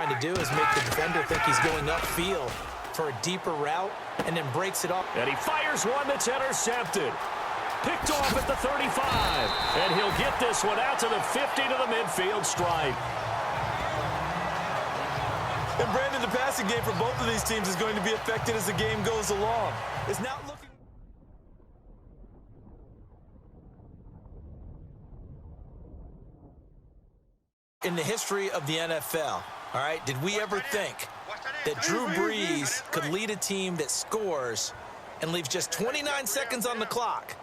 trying to do is make the defender think he's going upfield for a deeper route and then breaks it off. And he fires one that's intercepted. Picked off at the 35. And he'll get this one out to the 50 to the midfield stripe. And Brandon, the passing game for both of these teams is going to be affected as the game goes along. It's not looking... In the history of the NFL, all right, did we ever think that Drew Brees could lead a team that scores and leaves just 29 seconds on the clock,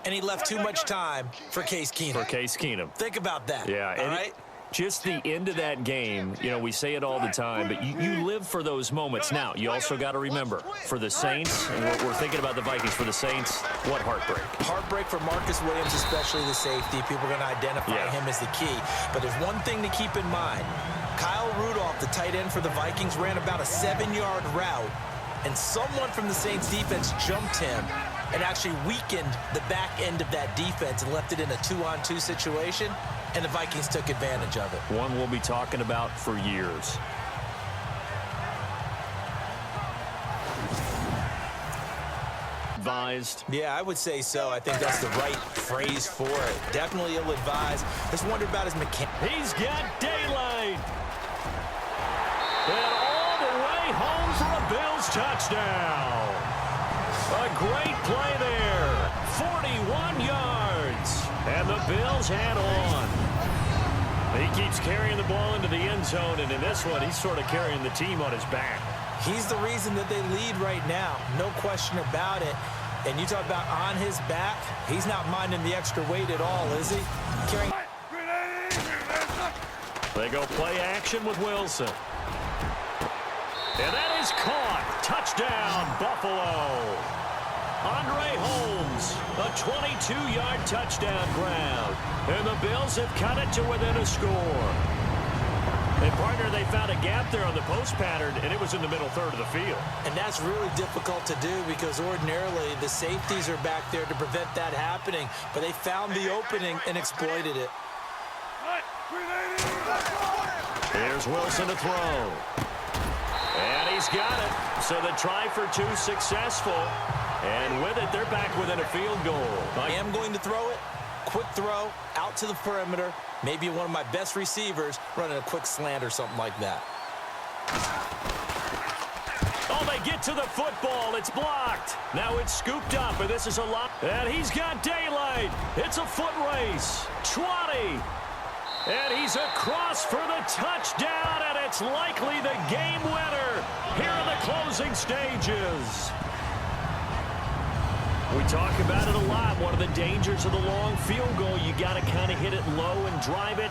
and he left too much time for Case Keenum? For Case Keenum. Think about that, yeah, all right? Just the end of that game, you know, we say it all the time, but you live for those moments. Now, you also got to remember, for the Saints, and we're thinking about the Vikings, for the Saints, what heartbreak. Heartbreak for Marcus Williams, especially the safety. People are going to identify him as the key. But there's one thing to keep in mind. Kyle Rudolph, the tight end for the Vikings, ran about a 7-yard route, and someone from the Saints defense jumped him and actually weakened the back end of that defense and left it in a 2-on-2 situation, and the Vikings took advantage of it. One we'll be talking about for years. Advised. Yeah, I would say so. I think that's the right phrase for it. Definitely ill-advised. Just wonder about his mechanics. He's got daylight. And all the way home for a Bills touchdown. A great play there. 41 yards. And the Bills head on. He keeps carrying the ball into the end zone, and in this one, he's sort of carrying the team on his back. He's the reason that they lead right now. No question about it. And you talk about on his back, he's not minding the extra weight at all, is he? Carrying. They go play action with Wilson. And that is caught. Touchdown, Buffalo. Andre Holmes, a 22-yard touchdown grab. And the Bills have cut it to within a score. And, partner, they found a gap there on the post pattern, and it was in the middle third of the field. And that's really difficult to do because ordinarily the safeties are back there to prevent that happening. But they found the opening and exploited it. Here's Wilson to throw. And he's got it. So the try for two successful. And with it, they're back within a field goal. I am going to throw it. Quick throw out to the perimeter. Maybe one of my best receivers running a quick slant or something like that. Oh, they get to the football. It's blocked. Now it's scooped up, and this is a lot. And he's got daylight. It's a foot race. 20. And he's across for the touchdown, and it's likely the game winner here in the closing stages. We talk about it a lot. One of the dangers of the long field goal, you got to kind of hit it low and drive it.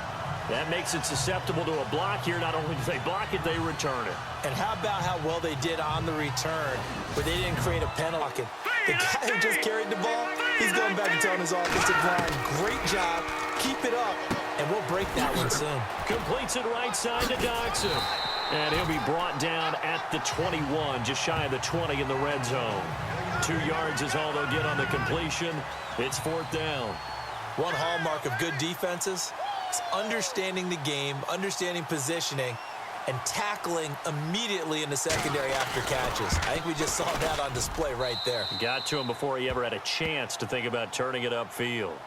That makes it susceptible to a block here. Not only do they block it, they return it. And how about how well they did on the return, where they didn't create a penalty. The guy who just carried the ball, he's going back and telling his offensive line, great job, keep it up, and we'll break that one soon. Completes it right side to Dodson. And he'll be brought down at the 21, just shy of the 20 in the red zone. 2 yards is all they'll get on the completion. It's fourth down. One hallmark of good defenses is understanding the game, understanding positioning, and tackling immediately in the secondary after catches. I think we just saw that on display right there. Got to him before he ever had a chance to think about turning it upfield.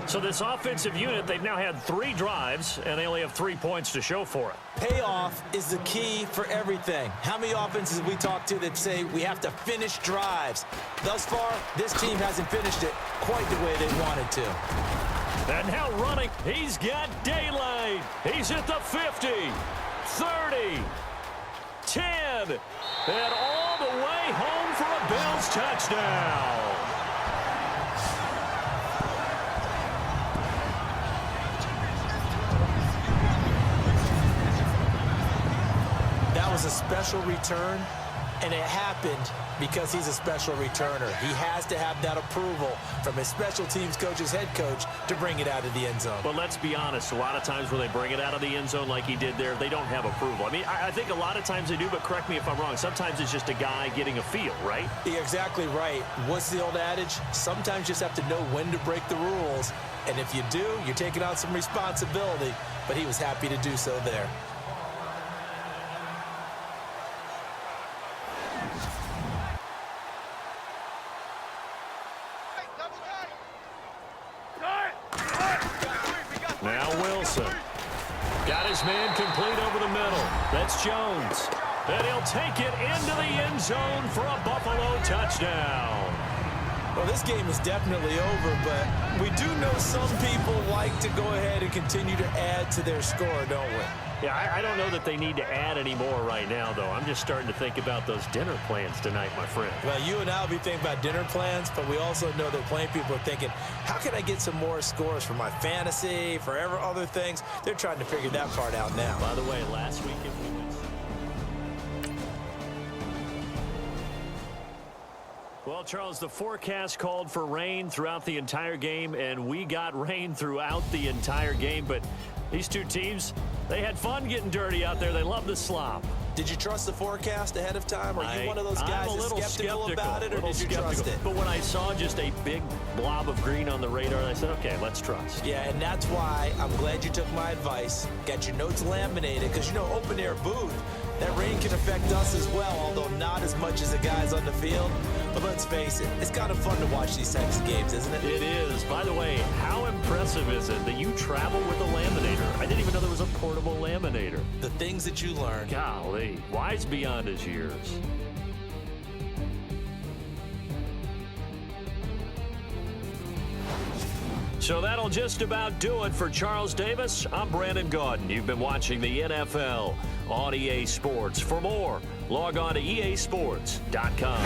So this offensive unit, they've now had 3 drives, and they only have 3 points to show for it. Payoff is the key for everything. How many offenses we talk to that say we have to finish drives? Thus far, this team hasn't finished it quite the way they wanted to. And now running, he's got daylight. He's at the 50, 30, 10, and all the way home for a Bills touchdown. That was a special return, and it happened because he's a special returner. He has to have that approval from his special teams coach's head coach to bring it out of the end zone. But let's be honest, a lot of times when they bring it out of the end zone like he did there, they don't have approval. I mean, I think a lot of times they do, but correct me if I'm wrong. Sometimes it's just a guy getting a feel, right? You're exactly right. What's the old adage? Sometimes you just have to know when to break the rules. And if you do, you're taking on some responsibility. But he was happy to do so there. man complete over the middle. That's Jones. And he'll take it into the end zone for a Buffalo touchdown. Well, this game is definitely over, but we do know some people like to go ahead and continue to add to their score, don't we? Yeah, I don't know that they need to add any more right now, though. I'm just starting to think about those dinner plans tonight, my friend. Well, you and I will be thinking about dinner plans, but we also know that plenty of people are thinking, how can I get some more scores for my fantasy, for other things? They're trying to figure that part out now. By the way, last week if we went... Well, Charles, the forecast called for rain throughout the entire game, and we got rain throughout the entire game, but these two teams, they had fun getting dirty out there. They love the slop. Did you trust the forecast ahead of time? Are you one of those guys that's skeptical about it, or did you trust it? But when I saw just a big blob of green on the radar, I said, okay, let's trust. Yeah, and that's why I'm glad you took my advice. Got your notes laminated, because, you know, open-air booth, that rain can affect us as well, although not as much as the guys on the field. But let's face it, it's kind of fun to watch these types of games, isn't it? It is. By the way, how impressive is it that you travel with a laminator? I didn't even know there was a portable laminator. The things that you learn. Golly, wise beyond his years. So that'll just about do it for Charles Davis. I'm Brandon Gaudin. You've been watching the NFL on EA Sports. For more, log on to easports.com.